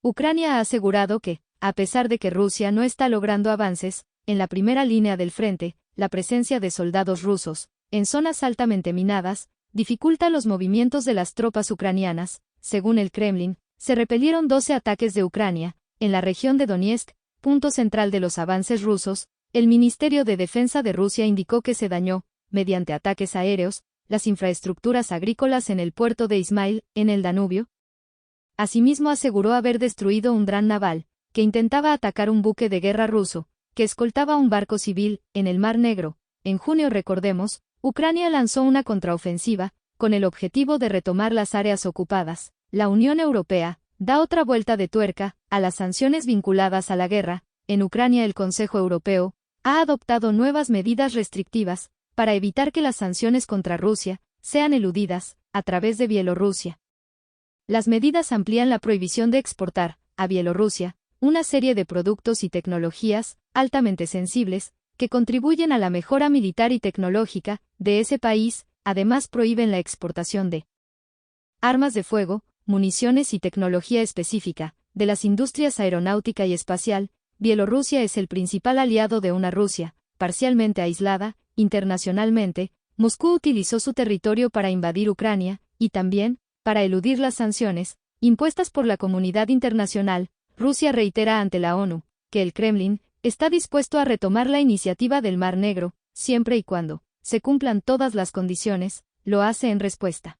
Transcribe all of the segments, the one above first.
Ucrania ha asegurado que, a pesar de que Rusia no está logrando avances, en la primera línea del frente, la presencia de soldados rusos, en zonas altamente minadas, dificulta los movimientos de las tropas ucranianas. Según el Kremlin, se repelieron 12 ataques de Ucrania, en la región de Donetsk, punto central de los avances rusos. El Ministerio de Defensa de Rusia indicó que se dañó, mediante ataques aéreos, las infraestructuras agrícolas en el puerto de Izmail, en el Danubio. Asimismo aseguró haber destruido un dron naval, que intentaba atacar un buque de guerra ruso, que escoltaba un barco civil, en el Mar Negro. En junio, recordemos, Ucrania lanzó una contraofensiva, con el objetivo de retomar las áreas ocupadas. La Unión Europea da otra vuelta de tuerca a las sanciones vinculadas a la guerra. En Ucrania, el Consejo Europeo ha adoptado nuevas medidas restrictivas para evitar que las sanciones contra Rusia sean eludidas a través de Bielorrusia. Las medidas amplían la prohibición de exportar a Bielorrusia una serie de productos y tecnologías altamente sensibles que contribuyen a la mejora militar y tecnológica de ese país. Además, prohíben la exportación de armas de fuego, municiones y tecnología específica de las industrias aeronáutica y espacial. Bielorrusia es el principal aliado de una Rusia parcialmente aislada. Internacionalmente, Moscú utilizó su territorio para invadir Ucrania, y también para eludir las sanciones impuestas por la comunidad internacional. Rusia reitera ante la ONU que el Kremlin está dispuesto a retomar la iniciativa del Mar Negro, siempre y cuando se cumplan todas las condiciones. Lo hace en respuesta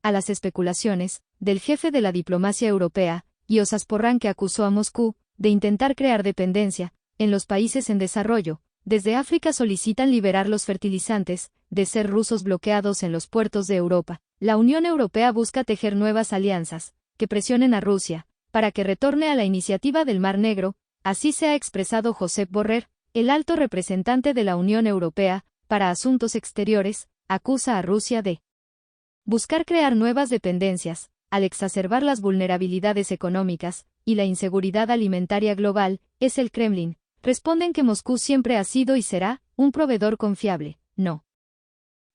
a las especulaciones del jefe de la diplomacia europea, Josep Borrell, que acusó a Moscú de intentar crear dependencia en los países en desarrollo. Desde África solicitan liberar los fertilizantes de ser rusos bloqueados en los puertos de Europa. La Unión Europea busca tejer nuevas alianzas que presionen a Rusia para que retorne a la iniciativa del Mar Negro. Así se ha expresado Josep Borrell, el alto representante de la Unión Europea para Asuntos Exteriores. Acusa a Rusia de buscar crear nuevas dependencias, al exacerbar las vulnerabilidades económicas y la inseguridad alimentaria global. Es el Kremlin. Responden que Moscú siempre ha sido y será un proveedor confiable, no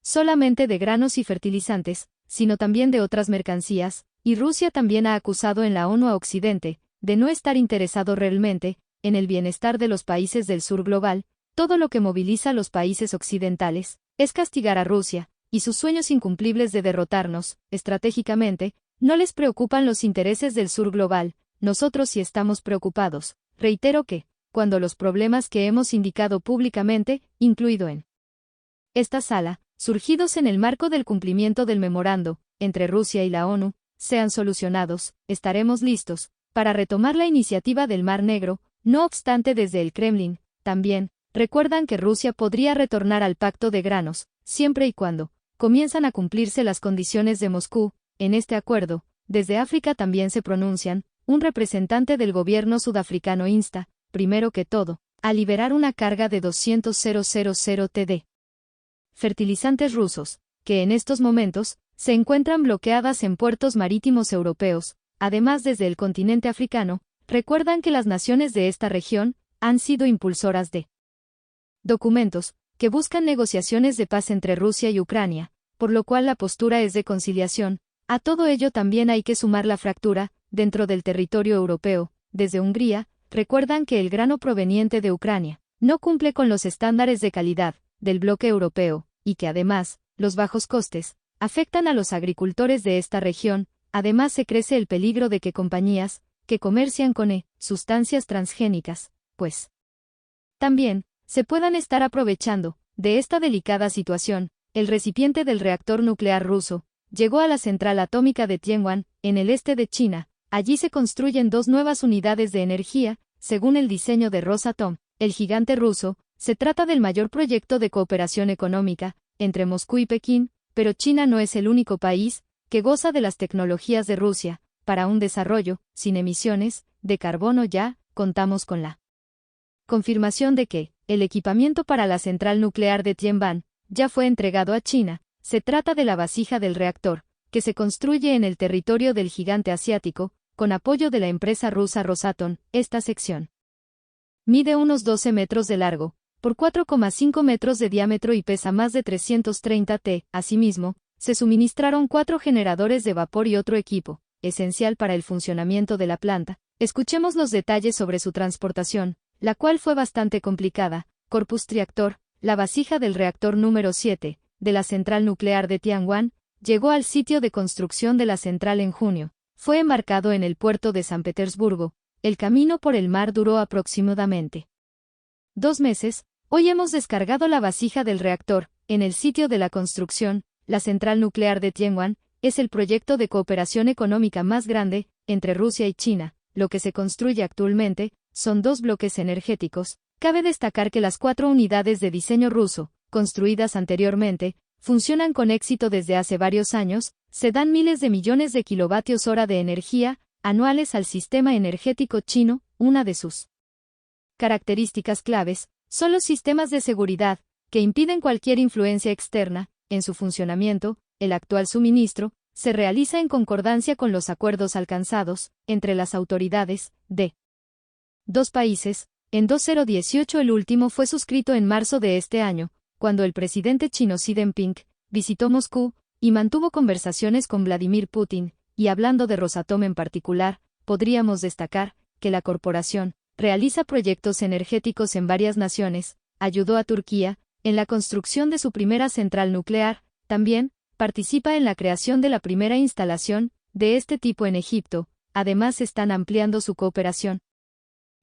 solamente de granos y fertilizantes, sino también de otras mercancías, y Rusia también ha acusado en la ONU a Occidente de no estar interesado realmente en el bienestar de los países del sur global. Todo lo que moviliza a los países occidentales es castigar a Rusia y sus sueños incumplibles de derrotarnos. Estratégicamente, no les preocupan los intereses del sur global. Nosotros sí estamos preocupados. Reitero que, cuando los problemas que hemos indicado públicamente, incluido en esta sala, surgidos en el marco del cumplimiento del memorando entre Rusia y la ONU, sean solucionados, estaremos listos para retomar la iniciativa del Mar Negro. No obstante, desde el Kremlin también recuerdan que Rusia podría retornar al pacto de granos, siempre y cuando comienzan a cumplirse las condiciones de Moscú. En este acuerdo, desde África también se pronuncian. Un representante del gobierno sudafricano insta, primero que todo, a liberar una carga de 200.000 td fertilizantes rusos, que en estos momentos se encuentran bloqueadas en puertos marítimos europeos. Además, desde el continente africano, recuerdan que las naciones de esta región han sido impulsoras de documentos que buscan negociaciones de paz entre Rusia y Ucrania, por lo cual la postura es de conciliación. A todo ello también hay que sumar la fractura dentro del territorio europeo. Desde Hungría, recuerdan que el grano proveniente de Ucrania no cumple con los estándares de calidad del bloque europeo, y que además, los bajos costes afectan a los agricultores de esta región. Además, se crece el peligro de que compañías que comercian con sustancias transgénicas, pues también se puedan estar aprovechando de esta delicada situación. El recipiente del reactor nuclear ruso llegó a la central atómica de Tianwan, en el este de China. Allí se construyen 2 nuevas unidades de energía, según el diseño de Rosatom, el gigante ruso. Se trata del mayor proyecto de cooperación económica entre Moscú y Pekín, pero China no es el único país que goza de las tecnologías de Rusia para un desarrollo sin emisiones de carbono. Ya contamos con la confirmación de que el equipamiento para la central nuclear de Tianwan ya fue entregado a China. Se trata de la vasija del reactor, que se construye en el territorio del gigante asiático, con apoyo de la empresa rusa Rosatom. Esta sección mide unos 12 metros de largo, por 4,5 metros de diámetro y pesa más de 330 t. Asimismo, se suministraron 4 generadores de vapor y otro equipo esencial para el funcionamiento de la planta. Escuchemos los detalles sobre su transportación, la cual fue bastante complicada. Corpus Reactor, la vasija del reactor número 7, de la central nuclear de Tianguan, llegó al sitio de construcción de la central en junio. Fue embarcado en el puerto de San Petersburgo. El camino por el mar duró aproximadamente 2 meses. Hoy hemos descargado la vasija del reactor. En el sitio de la construcción, la central nuclear de Tianguan, es el proyecto de cooperación económica más grande entre Rusia y China. Lo que se construye actualmente son 2 bloques energéticos. Cabe destacar que las 4 unidades de diseño ruso, construidas anteriormente, funcionan con éxito desde hace varios años. Se dan miles de millones de kilovatios hora de energía anuales al sistema energético chino. Una de sus características claves son los sistemas de seguridad, que impiden cualquier influencia externa en su funcionamiento. El actual suministro se realiza en concordancia con los acuerdos alcanzados entre las autoridades de 2 países. En 2018 el último fue suscrito en marzo de este año, cuando el presidente chino Xi Jinping visitó Moscú y mantuvo conversaciones con Vladimir Putin. Y hablando de Rosatom en particular, podríamos destacar que la corporación realiza proyectos energéticos en varias naciones. Ayudó a Turquía en la construcción de su primera central nuclear. También participa en la creación de la primera instalación de este tipo en Egipto. Además están ampliando su cooperación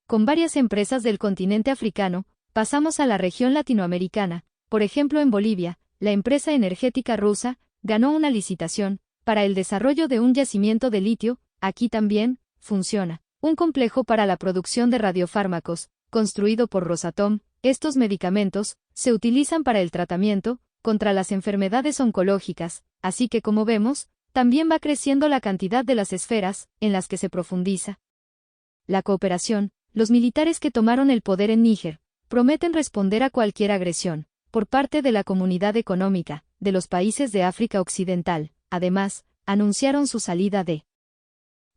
con varias empresas del continente africano. Pasamos a la región latinoamericana. Por ejemplo, en Bolivia, la empresa energética rusa ganó una licitación para el desarrollo de un yacimiento de litio. Aquí también funciona un complejo para la producción de radiofármacos, construido por Rosatom. Estos medicamentos se utilizan para el tratamiento contra las enfermedades oncológicas, así que como vemos, también va creciendo la cantidad de las esferas en las que se profundiza la cooperación. Los militares que tomaron el poder en Níger prometen responder a cualquier agresión por parte de la comunidad económica de los países de África Occidental. Además, anunciaron su salida de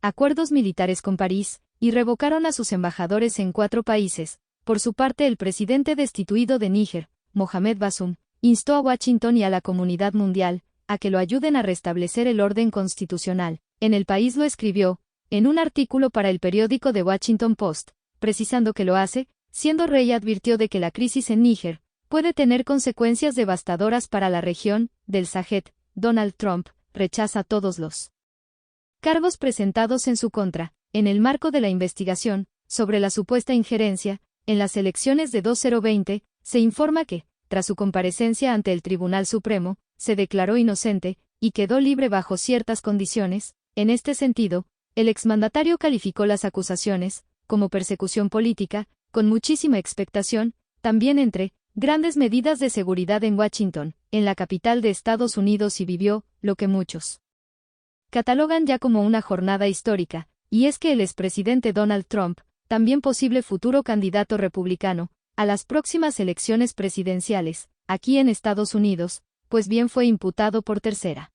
acuerdos militares con París y revocaron a sus embajadores en 4 países. Por su parte, el presidente destituido de Níger, Mohamed Bazoum, instó a Washington y a la comunidad mundial a que lo ayuden a restablecer el orden constitucional en el país. Lo escribió en un artículo para el periódico The Washington Post, precisando que lo hace, siendo rey. Advirtió de que la crisis en Níger puede tener consecuencias devastadoras para la región del Sahel. Donald Trump rechaza todos los cargos presentados en su contra, en el marco de la investigación sobre la supuesta injerencia en las elecciones de 2020. Se informa que, tras su comparecencia ante el Tribunal Supremo, se declaró inocente y quedó libre bajo ciertas condiciones. En este sentido, el exmandatario calificó las acusaciones como persecución política, con muchísima expectación, también entre grandes medidas de seguridad en Washington, en la capital de Estados Unidos, y vivió lo que muchos catalogan ya como una jornada histórica, y es que el expresidente Donald Trump, también posible futuro candidato republicano a las próximas elecciones presidenciales, aquí en Estados Unidos, pues bien fue imputado por tercera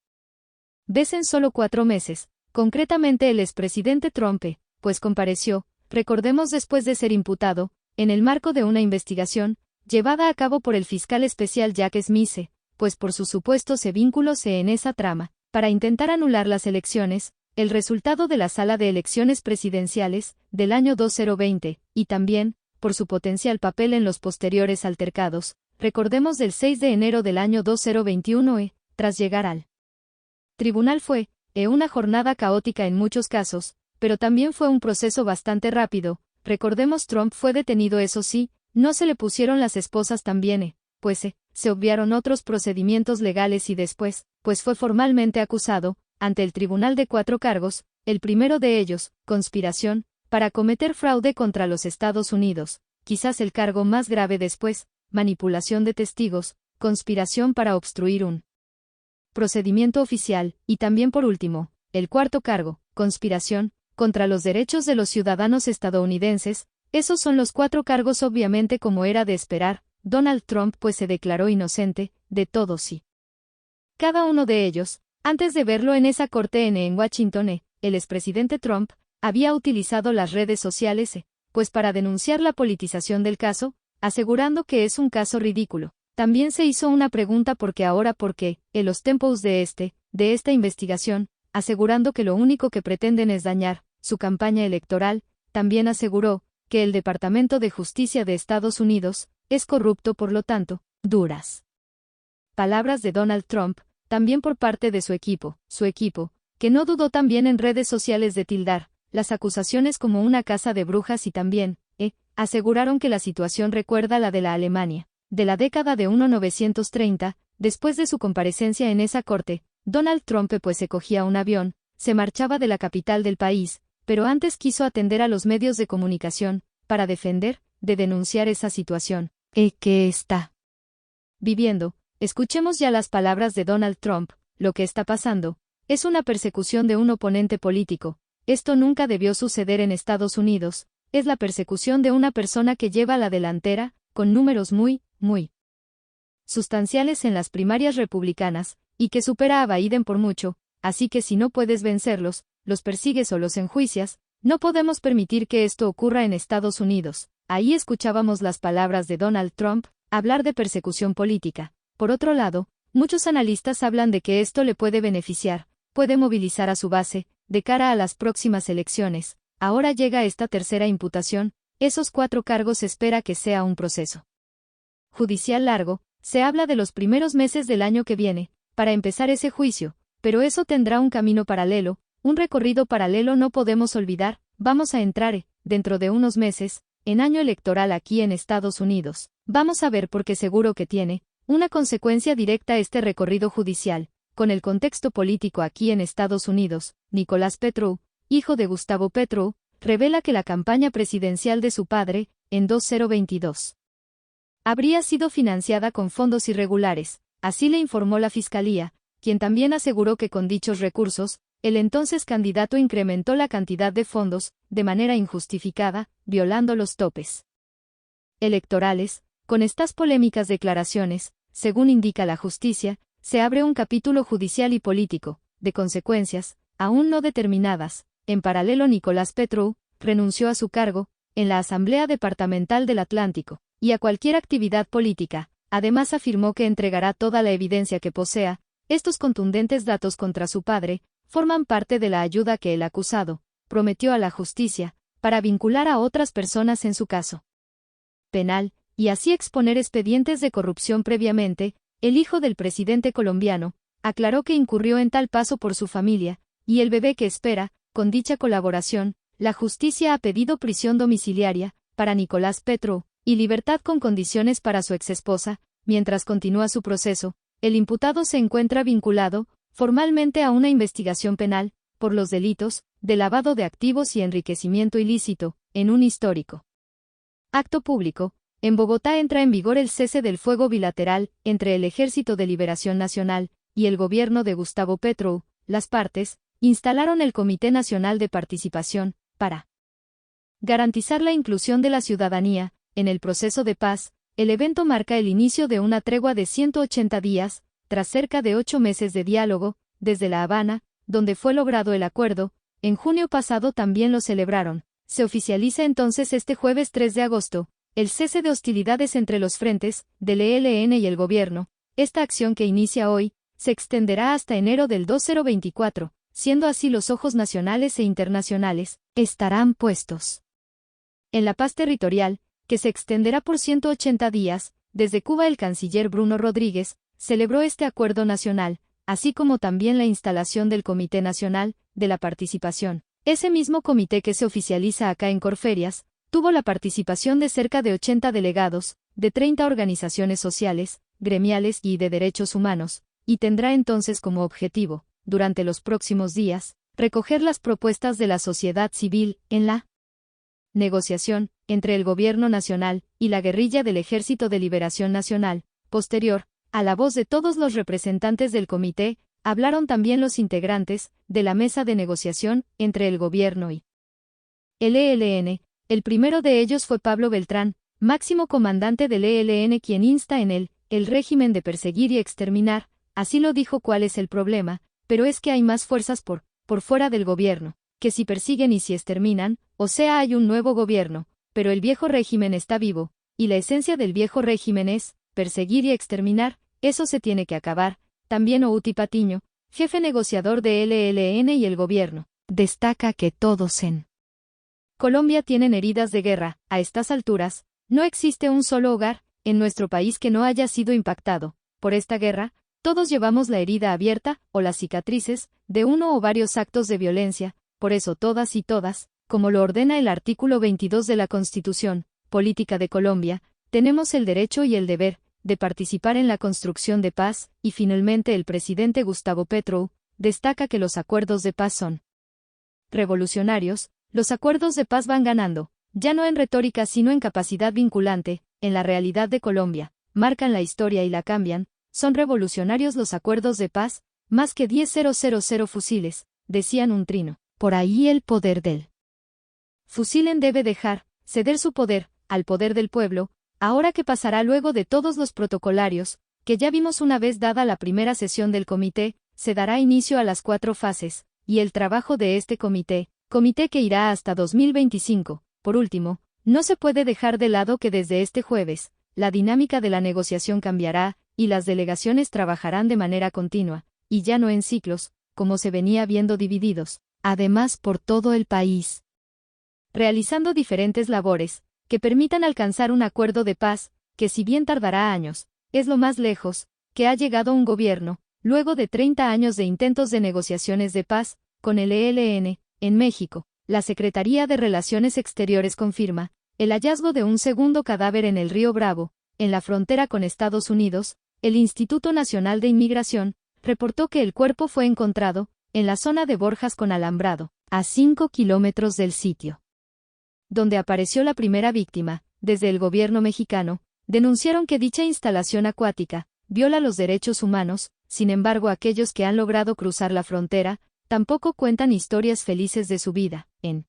vez en solo 4 meses, concretamente el expresidente Trump, pues compareció, recordemos, después de ser imputado, en el marco de una investigación llevada a cabo por el fiscal especial Jack Smith, pues por sus supuestos vínculos en esa trama, para intentar anular las elecciones, el resultado de la sala de elecciones presidenciales del año 2020, y también por su potencial papel en los posteriores altercados, recordemos, del 6 de enero del año 2021, tras llegar al tribunal. Fue una jornada caótica en muchos casos, pero también fue un proceso bastante rápido. Recordemos, Trump fue detenido, eso sí, no se le pusieron las esposas también, pues se obviaron otros procedimientos legales y después, pues fue formalmente acusado ante el tribunal de 4 cargos, el primero de ellos, conspiración para cometer fraude contra los Estados Unidos, quizás el cargo más grave. Después, manipulación de testigos, conspiración para obstruir un procedimiento oficial, y también por último, el 4º cargo, conspiración contra los derechos de los ciudadanos estadounidenses. Esos son los 4 cargos. Obviamente, como era de esperar, Donald Trump pues se declaró inocente de todos y cada uno de ellos. Antes de verlo en esa corte en Washington, el expresidente Trump había utilizado las redes sociales, pues para denunciar la politización del caso, asegurando que es un caso ridículo. También se hizo una pregunta: ¿por qué ahora? Porque, en los tempos de esta investigación, asegurando que lo único que pretenden es dañar su campaña electoral. También aseguró que el Departamento de Justicia de Estados Unidos es corrupto, por lo tanto, duras palabras de Donald Trump, también por parte de su equipo, que no dudó también en redes sociales de tildar las acusaciones como una caza de brujas y también, aseguraron que la situación recuerda a la de la Alemania de la década de 1930, después de su comparecencia en esa corte. Donald Trump pues se cogía un avión, se marchaba de la capital del país, pero antes quiso atender a los medios de comunicación, para denunciar esa situación, que está viviendo. Escuchemos ya las palabras de Donald Trump. Lo que está pasando es una persecución de un oponente político. Esto nunca debió suceder en Estados Unidos. Es la persecución de una persona que lleva la delantera, con números muy sustanciales en las primarias republicanas, y que supera a Biden por mucho. Así que si no puedes vencerlos, los persigues o los enjuicias. No podemos permitir que esto ocurra en Estados Unidos. Ahí escuchábamos las palabras de Donald Trump, hablar de persecución política. Por otro lado, muchos analistas hablan de que esto le puede beneficiar, puede movilizar a su base, de cara a las próximas elecciones. Ahora llega esta tercera imputación. Esos 4 cargos espera que sea un proceso judicial largo. Se habla de los primeros meses del año que viene, para empezar ese juicio, pero eso tendrá un camino paralelo, un recorrido paralelo. No podemos olvidar, vamos a entrar, dentro de unos meses, en año electoral aquí en Estados Unidos. Vamos a ver, porque seguro que tiene una consecuencia directa este recorrido judicial, con el contexto político aquí en Estados Unidos. Nicolás Petro, hijo de Gustavo Petro, revela que la campaña presidencial de su padre, en 2022, habría sido financiada con fondos irregulares. Así le informó la Fiscalía, quien también aseguró que con dichos recursos, el entonces candidato incrementó la cantidad de fondos, de manera injustificada, violando los topes electorales. Con estas polémicas declaraciones, según indica la justicia, se abre un capítulo judicial y político, de consecuencias, aún no determinadas. En paralelo, Nicolás Petro renunció a su cargo, en la Asamblea Departamental del Atlántico, y a cualquier actividad política. Además afirmó que entregará toda la evidencia que posea. Estos contundentes datos contra su padre forman parte de la ayuda que el acusado prometió a la justicia, para vincular a otras personas en su caso penal, y así exponer expedientes de corrupción previamente. El hijo del presidente colombiano aclaró que incurrió en tal paso por su familia, y el bebé que espera. Con dicha colaboración, la justicia ha pedido prisión domiciliaria para Nicolás Petro, y libertad con condiciones para su exesposa. Mientras continúa su proceso, el imputado se encuentra vinculado formalmente a una investigación penal por los delitos de lavado de activos y enriquecimiento ilícito. En un histórico acto público, en Bogotá entra en vigor el cese del fuego bilateral entre el Ejército de Liberación Nacional y el gobierno de Gustavo Petro. Las partes instalaron el Comité Nacional de Participación para garantizar la inclusión de la ciudadanía en el proceso de paz. El evento marca el inicio de una tregua de 180 días, tras cerca de 8 meses de diálogo, desde La Habana, donde fue logrado el acuerdo. En junio pasado también lo celebraron. Se oficializa entonces este jueves 3 de agosto, el cese de hostilidades entre los frentes del ELN y el gobierno. Esta acción, que inicia hoy, se extenderá hasta enero del 2024, siendo así los ojos nacionales e internacionales estarán puestos en la paz territorial, que se extenderá por 180 días. Desde Cuba, el canciller Bruno Rodríguez celebró este acuerdo nacional, así como también la instalación del Comité Nacional de la Participación. Ese mismo comité, que se oficializa acá en Corferias, tuvo la participación de cerca de 80 delegados, de 30 organizaciones sociales, gremiales y de derechos humanos, y tendrá entonces como objetivo, durante los próximos días, recoger las propuestas de la sociedad civil en la negociación entre el Gobierno Nacional y la guerrilla del Ejército de Liberación Nacional. Posterior a la voz de todos los representantes del comité, hablaron también los integrantes de la mesa de negociación entre el gobierno y el ELN. El primero de ellos fue Pablo Beltrán, máximo comandante del ELN, quien insta en el régimen de perseguir y exterminar. Así lo dijo. ¿Cuál es el problema? Pero es que hay más fuerzas por fuera del gobierno, que si persiguen y si exterminan, o sea, hay un nuevo gobierno, pero el viejo régimen está vivo, y la esencia del viejo régimen es perseguir y exterminar. Eso se tiene que acabar. También Outi Patiño, jefe negociador de ELN y el gobierno, destaca que todos en Colombia tienen heridas de guerra. A estas alturas, no existe un solo hogar en nuestro país que no haya sido impactado por esta guerra. Todos llevamos la herida abierta o las cicatrices de uno o varios actos de violencia. Por eso todas y todas, como lo ordena el artículo 22 de la Constitución Política de Colombia, tenemos el derecho y el deber de participar en la construcción de paz. Y finalmente el presidente Gustavo Petro destaca que los acuerdos de paz son revolucionarios. Los acuerdos de paz van ganando, ya no en retórica sino en capacidad vinculante, en la realidad de Colombia, marcan la historia y la cambian. Son revolucionarios los acuerdos de paz, más que 10.000 fusiles, decían un trino. Por ahí el poder del fusilen debe dejar ceder su poder al poder del pueblo. Ahora que pasará luego de todos los protocolarios, que ya vimos una vez dada la primera sesión del comité, se dará inicio a las 4 fases, y el trabajo de este comité que irá hasta 2025. Por último, no se puede dejar de lado que desde este jueves, la dinámica de la negociación cambiará, y las delegaciones trabajarán de manera continua, y ya no en ciclos, como se venía viendo divididos, además por todo el país, realizando diferentes labores, que permitan alcanzar un acuerdo de paz, que si bien tardará años, es lo más lejos que ha llegado un gobierno, luego de 30 años de intentos de negociaciones de paz, con el ELN. En México, la Secretaría de Relaciones Exteriores confirma el hallazgo de un segundo cadáver en el río Bravo, en la frontera con Estados Unidos. El Instituto Nacional de Inmigración reportó que el cuerpo fue encontrado en la zona de Borjas con Alambrado, a 5 kilómetros del sitio donde apareció la primera víctima. Desde el gobierno mexicano, denunciaron que dicha instalación acuática viola los derechos humanos. Sin embargo, aquellos que han logrado cruzar la frontera tampoco cuentan historias felices de su vida. En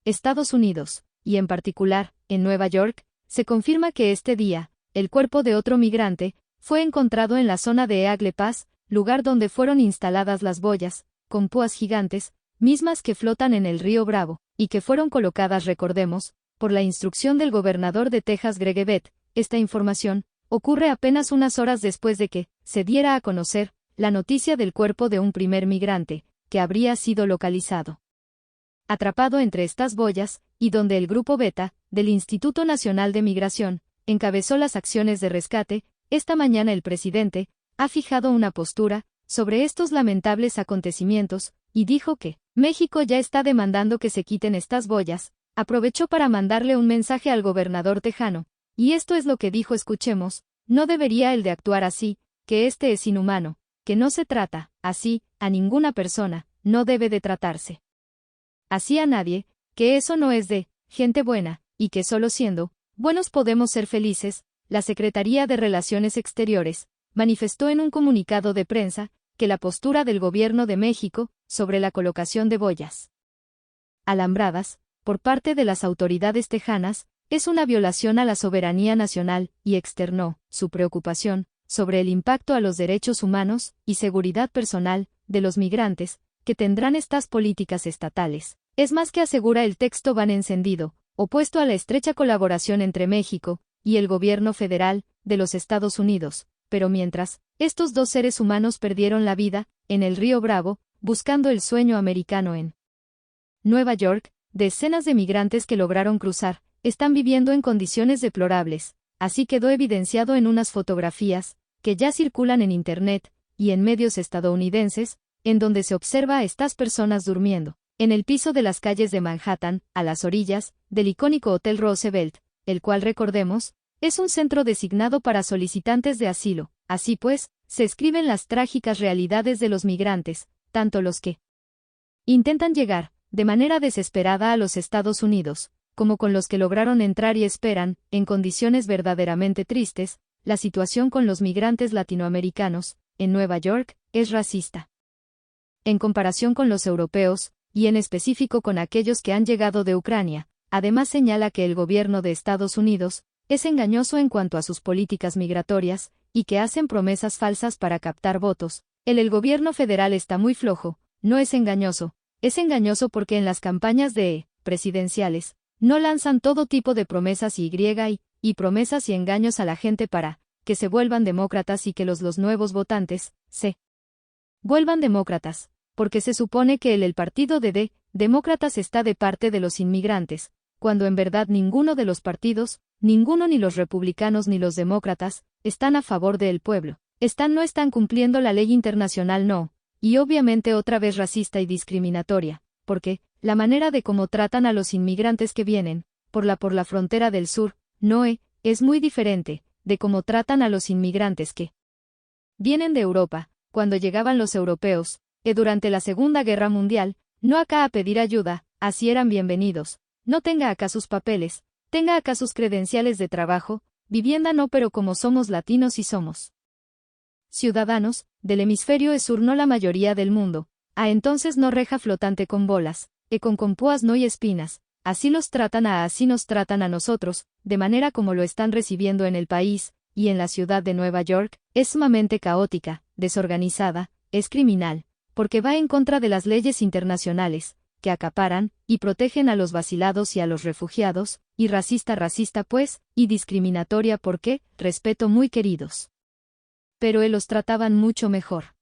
Estados Unidos, y en particular, en Nueva York, se confirma que este día, el cuerpo de otro migrante fue encontrado en la zona de Eagle Pass, lugar donde fueron instaladas las boyas, con púas gigantes, mismas que flotan en el río Bravo, y que fueron colocadas, recordemos, por la instrucción del gobernador de Texas Greg Abbott. Esta información ocurre apenas unas horas después de que se diera a conocer la noticia del cuerpo de un primer migrante, que habría sido localizado atrapado entre estas boyas, y donde el Grupo Beta, del Instituto Nacional de Migración, encabezó las acciones de rescate. Esta mañana el presidente ha fijado una postura sobre estos lamentables acontecimientos, y dijo que México ya está demandando que se quiten estas boyas. Aprovechó para mandarle un mensaje al gobernador tejano, y esto es lo que dijo: escuchemos, no debería el de actuar así, que este es inhumano, que no se trata así a ninguna persona, no debe de tratarse así a nadie, que eso no es de gente buena, y que solo siendo buenos podemos ser felices. La Secretaría de Relaciones Exteriores manifestó en un comunicado de prensa que la postura del gobierno de México sobre la colocación de boyas alambradas por parte de las autoridades tejanas es una violación a la soberanía nacional, y externó su preocupación sobre el impacto a los derechos humanos y seguridad personal de los migrantes que tendrán estas políticas estatales. Es más que asegura el texto van encendido, opuesto a la estrecha colaboración entre México y el gobierno federal de los Estados Unidos. Pero mientras, estos dos seres humanos perdieron la vida en el río Bravo, buscando el sueño americano en Nueva York, decenas de migrantes que lograron cruzar están viviendo en condiciones deplorables. Así quedó evidenciado en unas fotografías que ya circulan en Internet y en medios estadounidenses, en donde se observa a estas personas durmiendo en el piso de las calles de Manhattan, a las orillas del icónico Hotel Roosevelt, el cual, recordemos, es un centro designado para solicitantes de asilo. Así pues, se escriben las trágicas realidades de los migrantes, tanto los que intentan llegar de manera desesperada a los Estados Unidos, como con los que lograron entrar y esperan, en condiciones verdaderamente tristes. La situación con los migrantes latinoamericanos en Nueva York es racista en comparación con los europeos, y en específico con aquellos que han llegado de Ucrania. Además señala que el gobierno de Estados Unidos es engañoso en cuanto a sus políticas migratorias, y que hacen promesas falsas para captar votos. El gobierno federal está muy flojo. No es engañoso porque en las campañas presidenciales no lanzan todo tipo de promesas y promesas y engaños a la gente para que se vuelvan demócratas y que los nuevos votantes se vuelvan demócratas, porque se supone que el partido de demócratas está de parte de los inmigrantes, cuando en verdad ninguno de los partidos, ninguno ni los republicanos ni los demócratas, están a favor del pueblo. No están cumpliendo la ley internacional no, y obviamente otra vez racista y discriminatoria, porque, la manera de cómo tratan a los inmigrantes que vienen, por la frontera del sur, no es muy diferente, de cómo tratan a los inmigrantes que vienen de Europa, cuando llegaban los europeos, durante la Segunda Guerra Mundial, no acá a pedir ayuda, así eran bienvenidos, no tenga acá sus papeles, tenga acá sus credenciales de trabajo, vivienda no pero como somos latinos y somos ciudadanos, del hemisferio sur no la mayoría del mundo, entonces no reja flotante con bolas, con púas no y espinas, así los tratan así nos tratan a nosotros, de manera como lo están recibiendo en el país, y en la ciudad de Nueva York, es sumamente caótica, desorganizada, es criminal, porque va en contra de las leyes internacionales, que acaparan, y protegen a los vacilados y a los refugiados, y racista pues, y discriminatoria porque, respeto muy queridos. Pero los trataban mucho mejor.